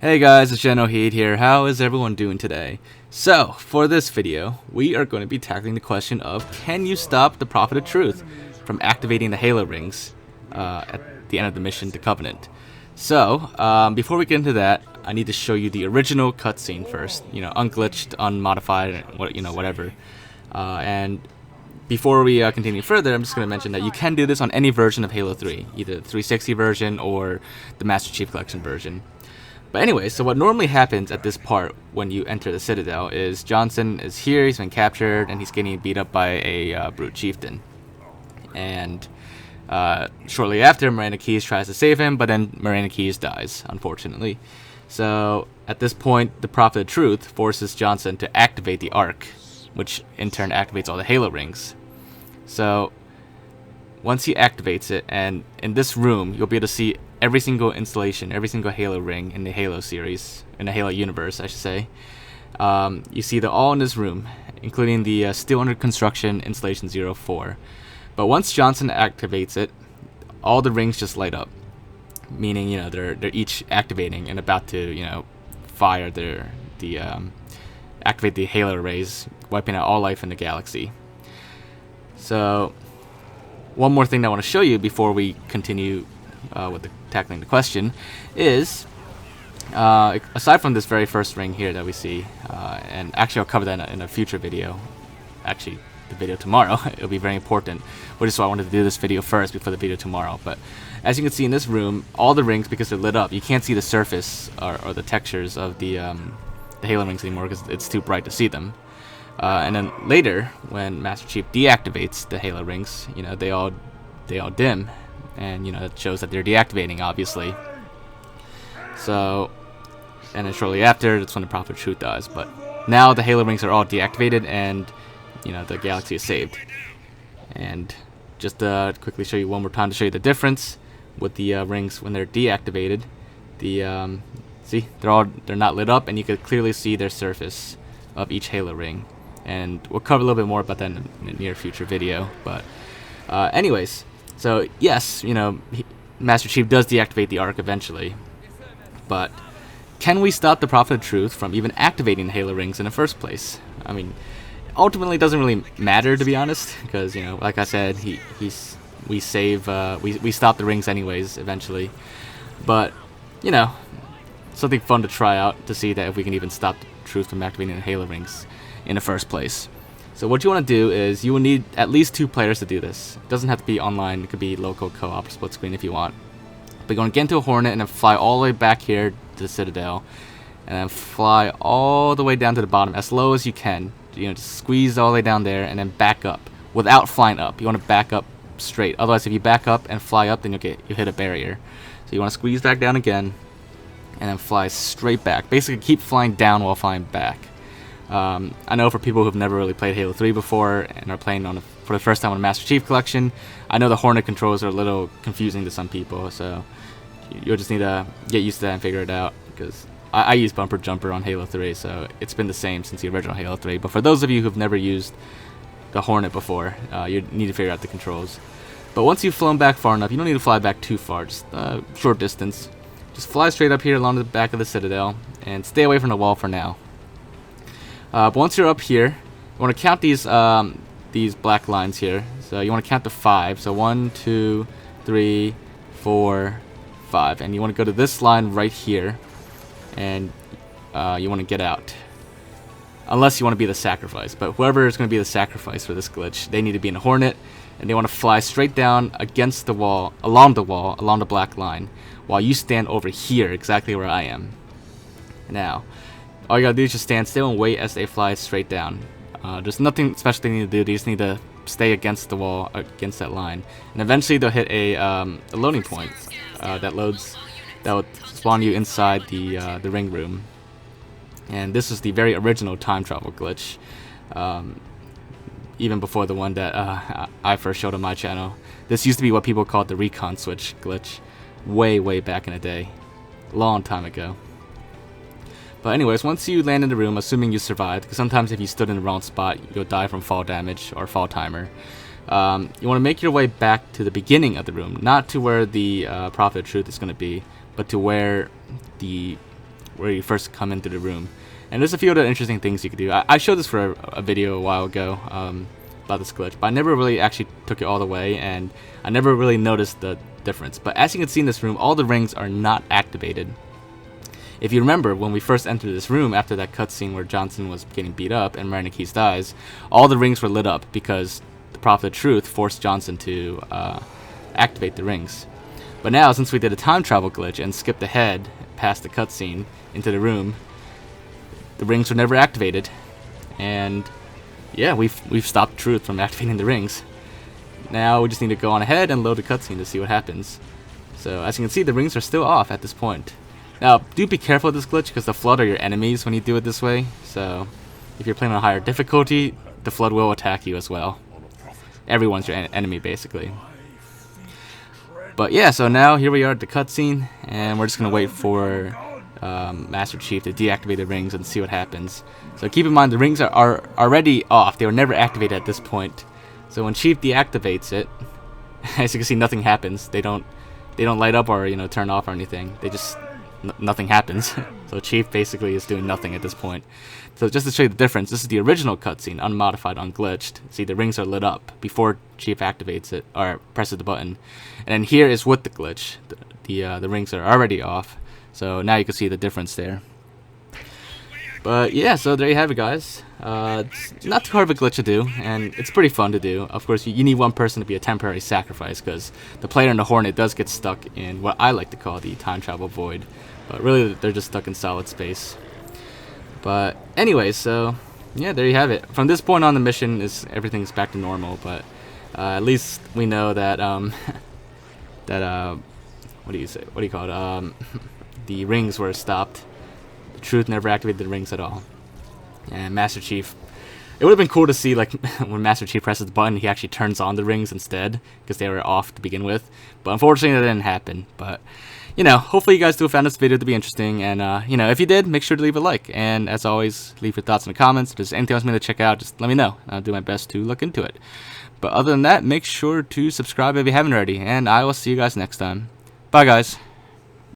Hey guys, it's Generalkidd here. How is everyone doing today? So, for this video, we are going to be tackling the question of can you stop the Prophet of Truth from activating the Halo rings at the end of the mission to Covenant? So, before we get into that, I need to show you the original cutscene first. You know, unglitched, unmodified, whatever. And before we continue further, I'm just going to mention that you can do this on any version of Halo 3, either the 360 version or the Master Chief Collection version. But anyway, so what normally happens at this part when you enter the Citadel is Johnson is here, he's been captured, and he's getting beat up by a brute chieftain. And shortly after, Miranda Keyes tries to save him, but then Miranda Keyes dies, unfortunately. So at this point, the Prophet of Truth forces Johnson to activate the Ark, which in turn activates all the Halo rings. So once he activates it, and in this room, you'll be able to see every single installation, every single Halo ring in the Halo series, in the Halo universe, I should say. You see they're all in this room, including the still under construction installation 04. But once Johnson activates it, all the rings just light up, meaning they're each activating and about to fire activate the Halo rays, wiping out all life in the galaxy. So one more thing that I want to show you before we continue with tackling the question is, aside from this very first ring here that we see, and actually I'll cover that in a future video, actually the video tomorrow, it'll be very important, which is why I wanted to do this video first before the video tomorrow. But as you can see in this room, all the rings, because they're lit up, you can't see the surface or the textures of the Halo rings anymore because it's too bright to see them. And then later, when Master Chief deactivates the Halo rings, they all dim, and it shows that they're deactivating, obviously. So, and then shortly after, that's when the Prophet of Truth dies. But now the Halo rings are all deactivated, and the galaxy is saved. And just to quickly show you one more time to show you the difference with the rings when they're deactivated. See, they're not lit up, and you can clearly see their surface of each Halo ring. And we'll cover a little bit more about that in a near future video. But anyways, so yes, Master Chief does deactivate the Ark eventually. But can we stop the Prophet of Truth from even activating the Halo rings in the first place? I mean, ultimately it doesn't really matter, to be honest, because like I said, we stop the rings anyways eventually. But something fun to try out to see that if we can even stop the Truth from activating the Halo rings in the first place. So what you want to do is you will need at least 2 players to do this. It doesn't have to be online, it could be local co-op or split screen if you want. But you're going to get into a Hornet and then fly all the way back here to the Citadel, and then fly all the way down to the bottom as low as you can. Just squeeze all the way down there and then back up without flying up. You want to back up straight. Otherwise, if you back up and fly up, then you hit a barrier. So you want to squeeze back down again and then fly straight back. Basically, keep flying down while flying back. I know for people who've never really played Halo 3 before and are playing for the first time on a Master Chief Collection, I know the Hornet controls are a little confusing to some people, so you'll just need to get used to that and figure it out, because I use bumper jumper on Halo 3, so it's been the same since the original Halo 3. But for those of you who've never used the Hornet before, you need to figure out the controls. But once you've flown back far enough, you don't need to fly back too far, just a short distance. Just fly straight up here along the back of the Citadel and stay away from the wall for now. But once you're up here, you want to count these black lines here. So you want to count to 5. So 1, 2, 3, 4, 5, and you want to go to this line right here, and you want to get out. Unless you want to be the sacrifice, but whoever is going to be the sacrifice for this glitch, they need to be in a Hornet, and they want to fly straight down against the wall, along the black line, while you stand over here, exactly where I am. Now, all you gotta do is just stand still and wait as they fly straight down. There's nothing special they need to do. They just need to stay against the wall, against that line, and eventually they'll hit a loading point that will spawn you inside the ring room. And this is the very original time travel glitch, even before the one that I first showed on my channel. This used to be what people called the recon switch glitch, way back in the day, long time ago. But anyways, once you land in the room, assuming you survived, because sometimes if you stood in the wrong spot, you'll die from fall damage or fall timer. You want to make your way back to the beginning of the room, not to where the Prophet of Truth is going to be, but to where the where you first come into the room. And there's a few other interesting things you could do. I showed this for a video a while ago about this glitch, but I never really actually took it all the way, and I never really noticed the difference. But as you can see in this room, all the rings are not activated. If you remember, when we first entered this room after that cutscene where Johnson was getting beat up and Generalkidd dies, all the rings were lit up because the Prophet of Truth forced Johnson to activate the rings. But now, since we did a time travel glitch and skipped ahead past the cutscene into the room, the rings were never activated, and yeah, we've stopped Truth from activating the rings. Now we just need to go on ahead and load the cutscene to see what happens. So as you can see, the rings are still off at this point. Now do be careful with this glitch because the Flood are your enemies when you do it this way. So if you're playing on a higher difficulty, the Flood will attack you as well. Everyone's your enemy basically. But yeah, so now here we are at the cutscene, and we're just gonna wait for Master Chief to deactivate the rings and see what happens. So keep in mind the rings are already off. They were never activated at this point. So when Chief deactivates it, as you can see, nothing happens. They don't light up or turn off or anything. They just nothing happens. So Chief basically is doing nothing at this point. So just to show you the difference, this is the original cutscene, unmodified, unglitched. See, the rings are lit up before Chief activates it or presses the button, and then here is with the glitch. The rings are already off. So now you can see the difference there. But yeah, so there you have it, guys. It's not too hard of a glitch to do, and it's pretty fun to do. Of course, you need one person to be a temporary sacrifice, because the player in the Hornet does get stuck in what I like to call the time travel void. But really, they're just stuck in solid space. But anyway, so yeah, there you have it. From this point on, the mission is everything's back to normal. But at least we know that what do you call it? The rings were stopped. The Truth never activated the rings at all. And Master Chief, it would have been cool to see like when Master Chief presses the button, he actually turns on the rings instead, because they were off to begin with. But unfortunately, that didn't happen. But hopefully you guys do found this video to be interesting, and if you did, make sure to leave a like. And as always, leave your thoughts in the comments. If there's anything else you want me to check out, just let me know. I'll do my best to look into it. But other than that, make sure to subscribe if you haven't already, and I will see you guys next time. Bye, guys.